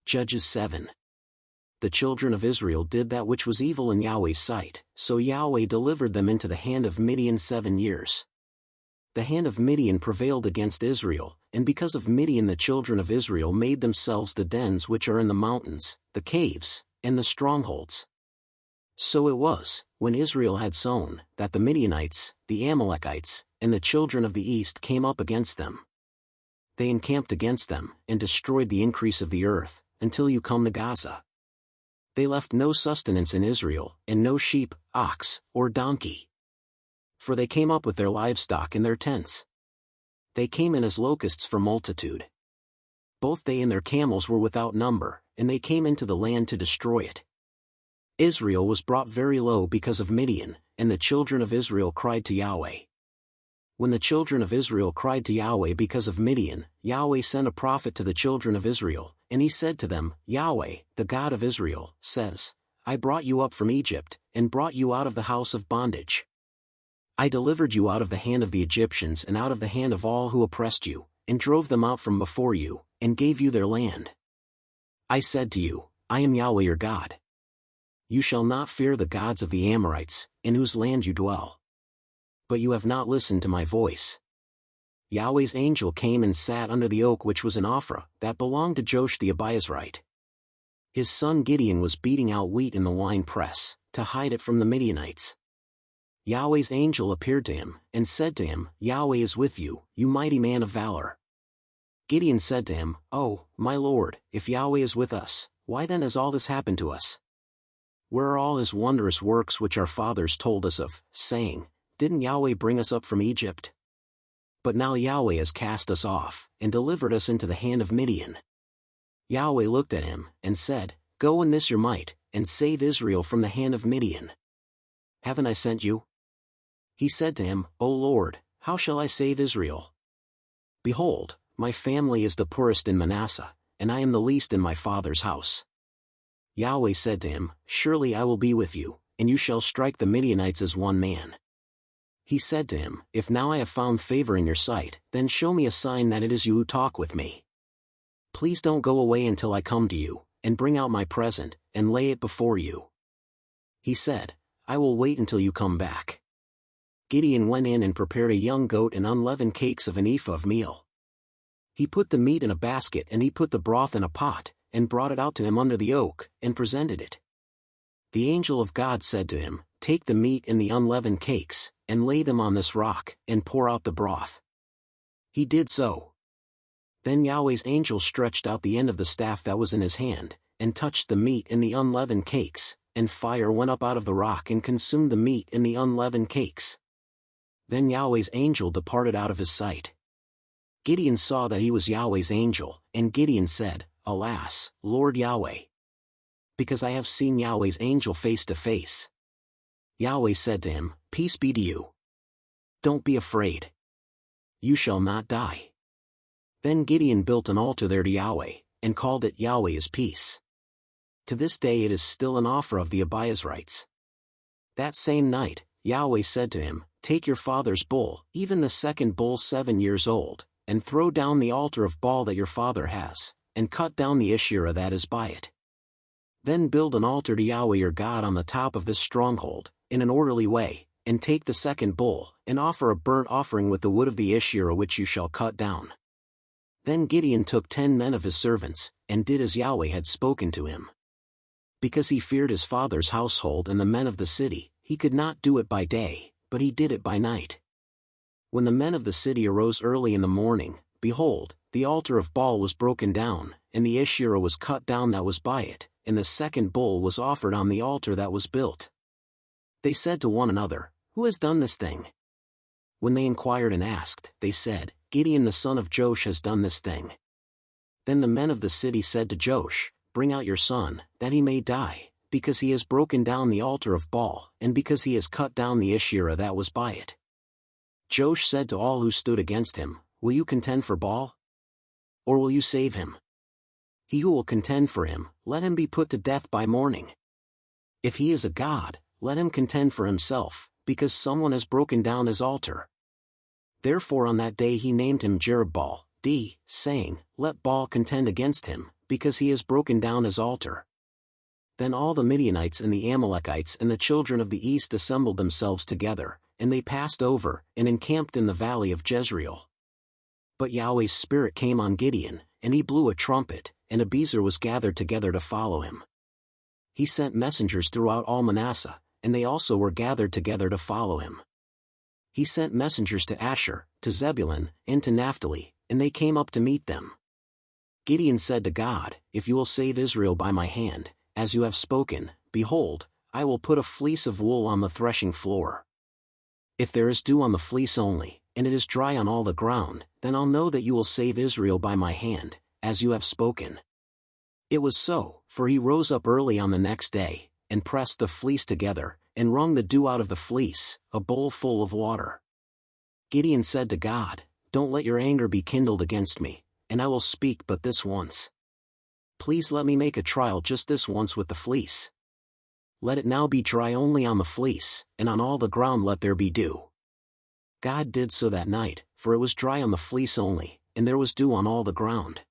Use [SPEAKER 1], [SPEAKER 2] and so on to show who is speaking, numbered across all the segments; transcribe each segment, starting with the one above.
[SPEAKER 1] Judges 7. The children of Israel did that which was evil in Yahweh's sight, so Yahweh delivered them into the hand of Midian 7 years. The hand of Midian prevailed against Israel, and because of Midian the children of Israel made themselves the dens which are in the mountains, the caves, and the strongholds. So it was, when Israel had sown, that the Midianites, the Amalekites, and the children of the east came up against them. They encamped against them, and destroyed the increase of the earth, until you come to Gaza. They left no sustenance in Israel, and no sheep, ox, or donkey. For they came up with their livestock in their tents. They came in as locusts for multitude. Both they and their camels were without number, and they came into the land to destroy it. Israel was brought very low because of Midian, and the children of Israel cried to Yahweh. When the children of Israel cried to Yahweh because of Midian, Yahweh sent a prophet to the children of Israel, and he said to them, Yahweh, the God of Israel, says, I brought you up from Egypt, and brought you out of the house of bondage. I delivered you out of the hand of the Egyptians and out of the hand of all who oppressed you, and drove them out from before you, and gave you their land. I said to you, I am Yahweh your God. You shall not fear the gods of the Amorites, in whose land you dwell. But you have not listened to my voice. Yahweh's angel came and sat under the oak which was in Ophrah, that belonged to Joash the Abiezrite. His son Gideon was beating out wheat in the wine press, to hide it from the Midianites. Yahweh's angel appeared to him, and said to him, Yahweh is with you, you mighty man of valor. Gideon said to him, Oh, my Lord, if Yahweh is with us, why then has all this happened to us? Where are all his wondrous works which our fathers told us of, saying, Didn't Yahweh bring us up from Egypt? But now Yahweh has cast us off, and delivered us into the hand of Midian. Yahweh looked at him, and said, Go in this your might, and save Israel from the hand of Midian. Haven't I sent you? He said to him, O Lord, how shall I save Israel? Behold, my family is the poorest in Manasseh, and I am the least in my father's house. Yahweh said to him, Surely I will be with you, and you shall strike the Midianites as one man. He said to him, If now I have found favor in your sight, then show me a sign that it is you who talk with me. Please don't go away until I come to you, and bring out my present, and lay it before you. He said, I will wait until you come back. Gideon went in and prepared a young goat and unleavened cakes of an ephah of meal. He put the meat in a basket and he put the broth in a pot, and brought it out to him under the oak, and presented it. The angel of God said to him, Take the meat and the unleavened cakes, and lay them on this rock, and pour out the broth. He did so. Then Yahweh's angel stretched out the end of the staff that was in his hand, and touched the meat and the unleavened cakes, and fire went up out of the rock and consumed the meat and the unleavened cakes. Then Yahweh's angel departed out of his sight. Gideon saw that he was Yahweh's angel, and Gideon said, Alas, Lord Yahweh! Because I have seen Yahweh's angel face to face. Yahweh said to him, Peace be to you. Don't be afraid. You shall not die. Then Gideon built an altar there to Yahweh, and called it Yahweh is Peace. To this day it is still an Ophrah of the Abiezrites. That same night, Yahweh said to him, Take your father's bull, even the second bull 7 years old, and throw down the altar of Baal that your father has, and cut down the Asherah that is by it. Then build an altar to Yahweh your God on the top of this stronghold, in an orderly way, and take the second bull, and offer a burnt offering with the wood of the Asherah which you shall cut down. Then Gideon took 10 men of his servants, and did as Yahweh had spoken to him. Because he feared his father's household and the men of the city, he could not do it by day, but he did it by night. When the men of the city arose early in the morning, behold, the altar of Baal was broken down, and the Asherah was cut down that was by it, and the second bull was offered on the altar that was built. They said to one another, Who has done this thing? When they inquired and asked, they said, Gideon the son of Joash has done this thing. Then the men of the city said to Joash, Bring out your son, that he may die, because he has broken down the altar of Baal, and because he has cut down the Asherah that was by it. Joash said to all who stood against him, Will you contend for Baal? Or will you save him? He who will contend for him, let him be put to death by morning. If he is a god, let him contend for himself, because someone has broken down his altar. Therefore on that day he named him Jerubbaal, saying, Let Baal contend against him, because he has broken down his altar." Then all the Midianites and the Amalekites and the children of the east assembled themselves together, and they passed over, and encamped in the valley of Jezreel. But Yahweh's Spirit came on Gideon, and he blew a trumpet, and Abiezer was gathered together to follow him. He sent messengers throughout all Manasseh, and they also were gathered together to follow him. He sent messengers to Asher, to Zebulun, and to Naphtali, and they came up to meet them. Gideon said to God, "If you will save Israel by my hand, as you have spoken, behold, I will put a fleece of wool on the threshing floor. If there is dew on the fleece only, and it is dry on all the ground, then I'll know that you will save Israel by my hand, as you have spoken." It was so, for he rose up early on the next day, and pressed the fleece together, and wrung the dew out of the fleece, a bowl full of water. Gideon said to God, "Don't let your anger be kindled against me, and I will speak but this once. Please let me make a trial just this once with the fleece. Let it now be dry only on the fleece, and on all the ground let there be dew." God did so that night, for it was dry on the fleece only, and there was dew on all the ground.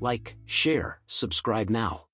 [SPEAKER 1] Like, share, subscribe now.